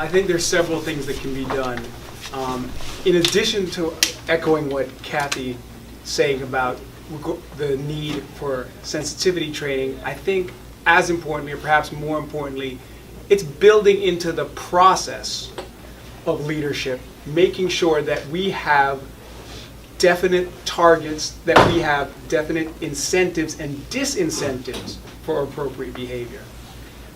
I think there's several things that can be done. In addition to echoing what Kathy's saying about the need for sensitivity training, I think as importantly, or perhaps more importantly, it's building into the process of leadership, making sure that we have definite targets, that we have definite incentives and disincentives for appropriate behavior.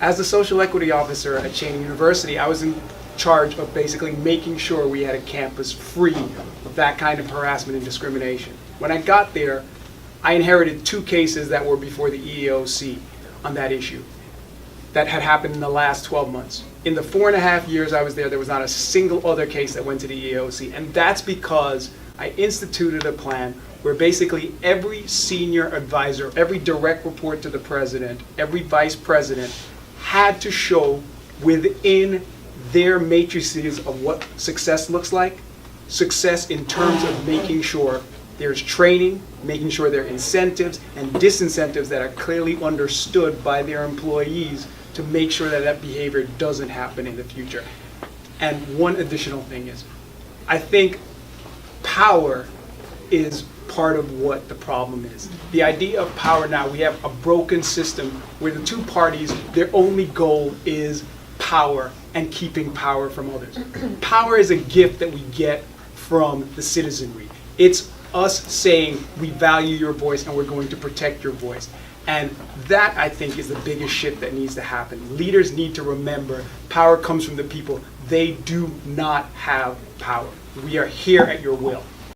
As the social equity officer at Cheyney University, I was in charge of basically making sure we had a campus free of that kind of harassment and discrimination. When I got there, I inherited 2 cases that were before the EEOC on that issue that had happened in the last 12 months. In the 4.5 years I was there was not a single other case that went to the EEOC, and that's because I instituted a plan where basically every senior advisor, every direct report to the president, every vice president had to show within their matrices of what success looks like, success in terms of making sure there's training, making sure there are incentives and disincentives that are clearly understood by their employees to make sure that that behavior doesn't happen in the future. And one additional thing is, I think power is part of what the problem is. The idea of power now, we have a broken system where the 2 parties, their only goal is power and keeping power from others. Power is a gift that we get from the citizenry. It's us saying we value your voice and we're going to protect your voice. And that, I think, is the biggest shift that needs to happen. Leaders need to remember power comes from the people. They do not have power. We are here at your will.